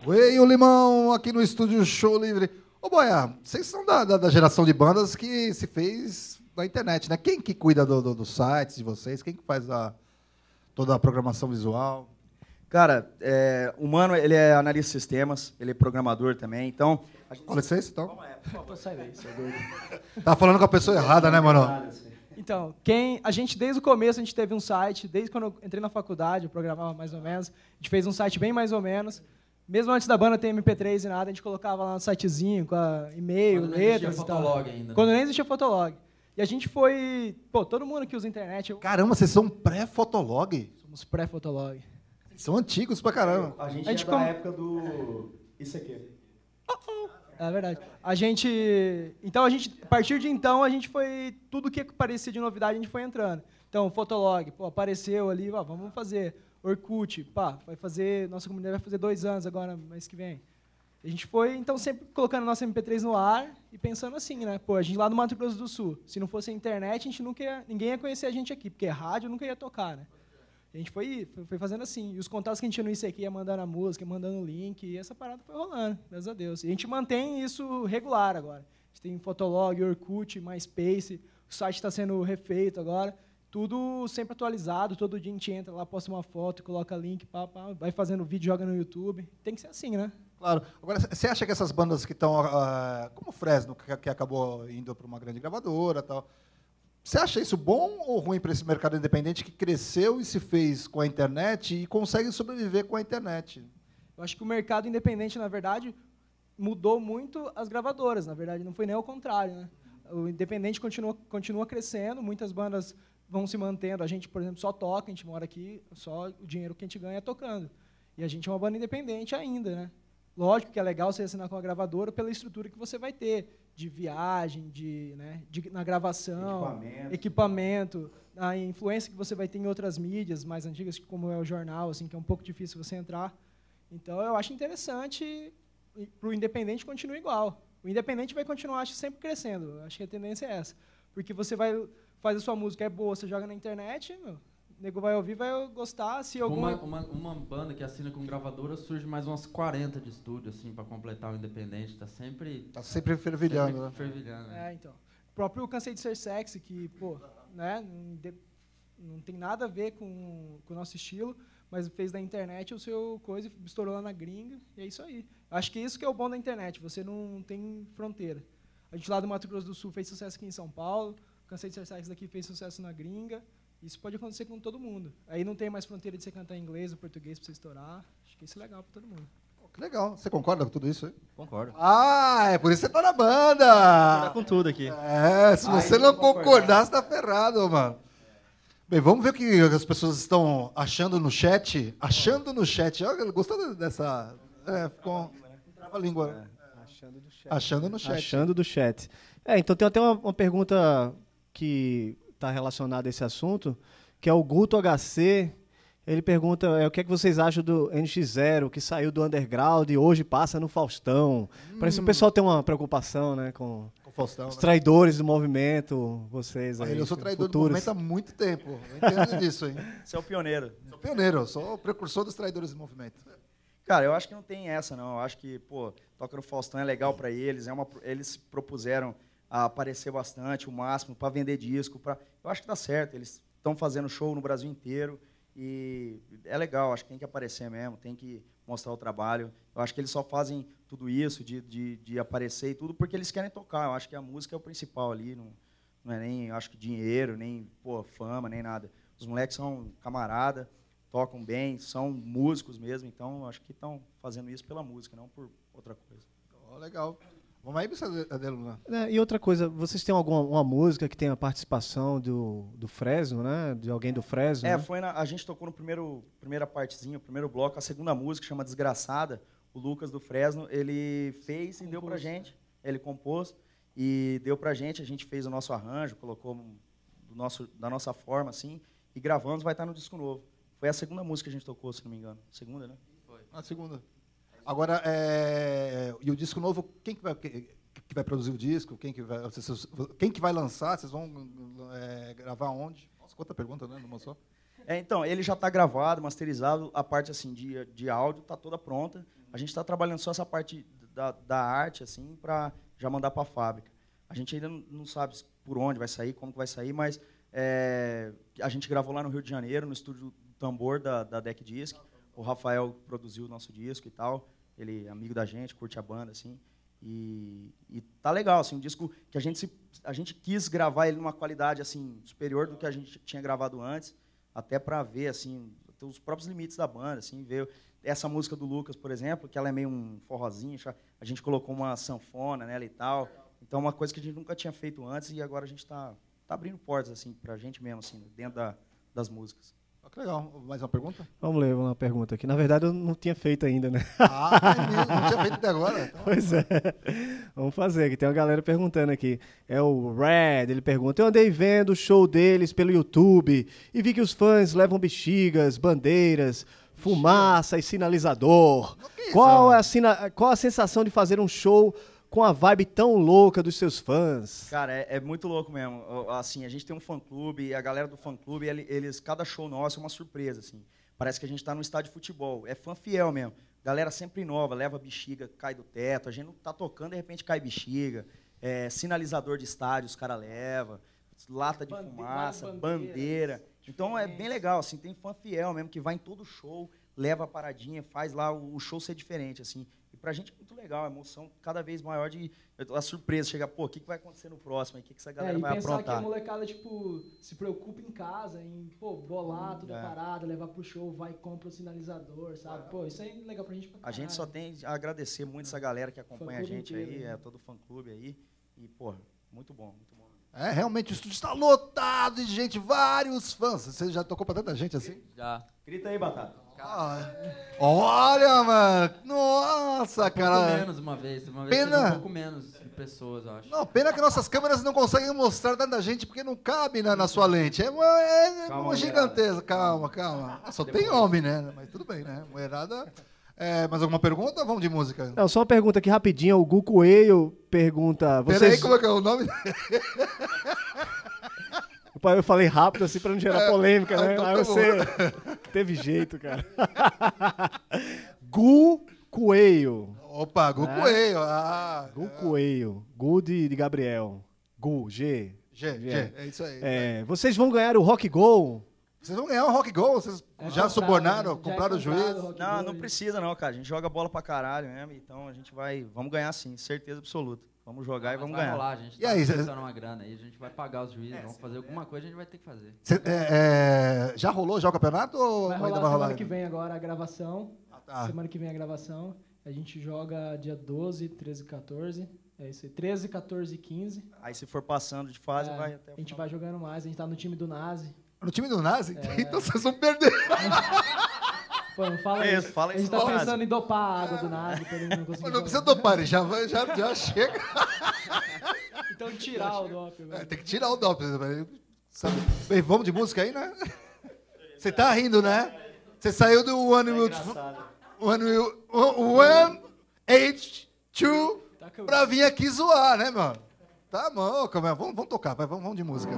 Oi, o Limão, aqui no estúdio Show Livre. Ô, Boia, vocês são da geração de bandas que se fez na internet, né? Quem que cuida dos sites de vocês? Quem que faz toda a programação visual? Cara, o Mano, ele é analista de sistemas, ele é programador também, então... Com licença, então. Calma aí, por favor, sai daí, seu doido. Tá falando com a pessoa errada, né, mano? Então, a gente, desde o começo, a gente teve um site, desde quando eu entrei na faculdade, eu programava mais ou menos, a gente fez um site bem mais ou menos. Mesmo antes da banda ter MP3 e nada, a gente colocava lá no sitezinho, com e-mail, letras e tal. Ainda. Quando nem existia Fotolog. E a gente foi... Pô, todo mundo que usa internet... Caramba, vocês são pré-Fotolog? Somos pré-Fotolog. São antigos pra caramba. A gente da época do... Isso aqui. É verdade. Então, a partir de então, a gente foi... Tudo que parecia de novidade, a gente foi entrando. Então, Fotolog, pô, apareceu ali, ó, vamos fazer. Orkut, pá, nossa comunidade vai fazer 2 anos agora, mês que vem. A gente foi, então, sempre colocando nossa MP3 no ar e pensando assim, né? Pô, a gente lá no Mato Grosso do Sul, se não fosse a internet, ninguém ia conhecer a gente aqui, porque rádio nunca ia tocar, né? A gente foi fazendo assim. E os contatos que a gente tinha no ICQ ia mandando a música, mandando o link, e essa parada foi rolando, graças a Deus. E a gente mantém isso regular agora. A gente tem Fotolog, Orkut, MySpace, o site está sendo refeito agora, tudo sempre atualizado, todo dia a gente entra lá, posta uma foto, coloca link, vai fazendo vídeo, joga no YouTube. Tem que ser assim, né? Claro. Agora, você acha que essas bandas que estão, como o Fresno, que acabou indo para uma grande gravadora e tal, você acha isso bom ou ruim para esse mercado independente que cresceu e se fez com a internet e consegue sobreviver com a internet? Eu acho que o mercado independente, na verdade, mudou muito as gravadoras. Na verdade, não foi nem ao contrário, né? O independente continua crescendo, muitas bandas vão se mantendo. A gente, por exemplo, só toca, a gente mora aqui, só o dinheiro que a gente ganha é tocando. E a gente é uma banda independente ainda, né? Lógico que é legal você assinar com a gravadora pela estrutura que você vai ter, de viagem, na gravação, equipamento, a influência que você vai ter em outras mídias mais antigas, como é o jornal, assim, que é um pouco difícil você entrar. Então, eu acho interessante para o independente continuar igual. O independente vai continuar, acho, sempre crescendo. Acho que a tendência é essa. Porque você faz a sua música, é boa, você joga na internet, o nego vai ouvir, vai gostar. Se uma banda que assina com gravadora, surge mais umas 40 de estúdio, assim, para completar o independente. Tá sempre fervilhando, né? Fervilhando, né? Então. O próprio Cansei de Ser Sexy, que, pô, né, não tem nada a ver com o nosso estilo, mas fez da internet o seu coisa, estourou lá na gringa, e é isso aí. Acho que isso que é o bom da internet, você não tem fronteira. A gente lá do Mato Grosso do Sul fez sucesso aqui em São Paulo, o Cansei de Ser Sexy daqui fez sucesso na gringa. Isso pode acontecer com todo mundo. Aí não tem mais fronteira de você cantar em inglês ou português para você estourar. Acho que isso é legal para todo mundo. Que legal. Você concorda com tudo isso aí? Concordo. É por isso que você tá na banda. Tá com tudo aqui. Se você não concordar, você tá ferrado, mano. Bem, vamos ver o que as pessoas estão achando no chat. Olha, gostou dessa... ficou... Trava-língua. Achando no chat. Então tem até uma pergunta que está relacionada a esse assunto, que é o Guto HC. Ele pergunta o que é que vocês acham do NX0, que saiu do underground e hoje passa no Faustão. Parece que o pessoal tem uma preocupação, né, com Faustão, os traidores do movimento, vocês aí. Eu sou traidor do movimento há muito tempo. Eu entendo disso, hein? Você é o pioneiro. Sou pioneiro, sou o precursor dos traidores do movimento. Cara, eu acho que não tem essa, não. Eu acho que, pô, toca no Faustão é legal para eles. Eles propuseram a aparecer bastante, o máximo, para vender disco. Eu acho que tá certo. Eles estão fazendo show no Brasil inteiro. E é legal, acho que tem que aparecer mesmo, tem que mostrar o trabalho. Eu acho que eles só fazem tudo isso, de aparecer e tudo, porque eles querem tocar. Eu acho que a música é o principal ali, não é nem, acho que dinheiro, nem fama, nem nada. Os moleques são camarada, tocam bem, são músicos mesmo, então acho que estão fazendo isso pela música, não por outra coisa. Legal. Vamos aí, Adeluna. E outra coisa, vocês têm uma música que tem a participação do Fresno, né? De alguém do Fresno? Né? A gente tocou no primeira partezinha, o primeiro bloco, a segunda música, chama Desgraçada. O Lucas do Fresno, ele fez e deu pra gente. Ele compôs e deu pra gente. A gente fez o nosso arranjo, colocou da nossa forma, assim, e gravamos, vai estar no disco novo. Foi a segunda música que a gente tocou, se não me engano. Segunda, né? Foi. A segunda. Agora, e o disco novo, quem que vai produzir o disco? Quem que vai lançar? Vocês vão gravar onde? Nossa, quanta pergunta, né? Numa só. Então, ele já está gravado, masterizado. A parte assim, de áudio está toda pronta. A gente está trabalhando só essa parte da arte, assim, para já mandar para a fábrica. A gente ainda não sabe por onde vai sair, como que vai sair, mas a gente gravou lá no Rio de Janeiro, no estúdio do Tambor da Deck Disc. O Rafael produziu o nosso disco e tal. Ele é amigo da gente, curte a banda, assim. E tá legal, assim, um disco que a gente quis gravar ele numa qualidade assim superior do que a gente tinha gravado antes, até para ver assim os próprios limites da banda, assim, ver essa música do Lucas, por exemplo, que ela é meio um forrozinho, a gente colocou uma sanfona nela e tal. Então é uma coisa que a gente nunca tinha feito antes e agora a gente tá abrindo portas assim pra gente mesmo assim, dentro das músicas. Que legal. Mais uma pergunta? Vamos ler uma pergunta aqui. Na verdade, eu não tinha feito ainda, né? Não tinha feito até agora. Então... Pois é. Vamos fazer, que tem uma galera perguntando aqui. É o Red, ele pergunta: eu andei vendo o show deles pelo YouTube e vi que os fãs levam bexigas, bandeiras, fumaça e sinalizador. Qual a sensação de fazer um show com a vibe tão louca dos seus fãs? Cara, é muito louco mesmo. Assim, a gente tem um fã-clube e a galera do fã-clube, cada show nosso é uma surpresa, assim. Parece que a gente está num estádio de futebol. É fã fiel mesmo. Galera sempre nova, leva bexiga, cai do teto. A gente não tá tocando, de repente cai bexiga. Sinalizador de estádio, os caras levam. Lata de fumaça, bandeira. Então é bem legal, assim. Tem fã fiel mesmo que vai em todo show, leva a paradinha, faz lá o show ser diferente, assim. E pra gente é muito legal, a emoção cada vez maior a surpresa, chega, pô, o que vai acontecer no próximo, o que essa galera vai aprontar. E pensar que a molecada, tipo, se preocupa em casa, em, pô, bolar toda a parada, levar pro show, vai e compra o sinalizador, sabe? Pô, isso é legal pra gente pra caralho. A gente só tem a agradecer muito essa galera que acompanha a gente inteiro, aí, todo o fã-clube aí, e, pô, muito bom, muito bom. Realmente o estúdio está lotado de gente, vários fãs. Você já tocou pra tanta gente assim? Já. Grita aí, Batata. Olha, mano. Nossa, cara. Um pouco menos uma vez teve um pouco menos de pessoas, eu acho. Não, pena que nossas câmeras não conseguem mostrar tanta gente porque não cabe na sua lente. É uma gigantesca. Calma. Só tem homem, né? Mas tudo bem, né? Mulherada. Mais alguma pergunta? Vamos de música. Não, só uma pergunta aqui rapidinho. O Gu Coelho pergunta... Peraí, como é que é o nome? Eu falei rápido assim pra não gerar polêmica, né? Então, aí você... Teve jeito, cara. Gu Coelho. Opa, Gu Coelho. Gu Coelho. Gu de Gabriel. Gu, G. É isso aí. Vocês vão ganhar o Rock Go? Vocês vão ganhar o Rock Go? Vocês já subornaram? Compraram o juiz? Não precisa não, cara. A gente joga bola pra caralho mesmo. Então a gente vamos ganhar sim, certeza absoluta. Vamos jogar e vamos ganhar. Rolar, a gente tá juntando uma grana aí, a gente vai pagar os juízes, vamos fazer alguma coisa, a gente vai ter que fazer. Já rolou já o campeonato ou vai ainda rolar vai rolar? Semana que vem agora a gravação. Tá. Semana que vem a gravação. A gente joga dia 12, 13 e 14. É isso aí, 13, 14 e 15. Aí se for passando de fase, vai até o A gente final. vai jogando mais, a gente tá no time do Nazi. No time do Nazi? Então vocês vão perder. Pô, não fala isso, isso. fala a gente isso tá do pensando Nazi. em dopar a água do Nazi pra ele não conseguir Mas não precisa dopar, ele já chega. Então tirar o dope. Tem que tirar o doping. Sabe? Bem, vamos de música aí, né? Você tá rindo, né? Você saiu do One H2 pra vir aqui zoar, né, mano? Tá bom, vamos tocar, vamos de música.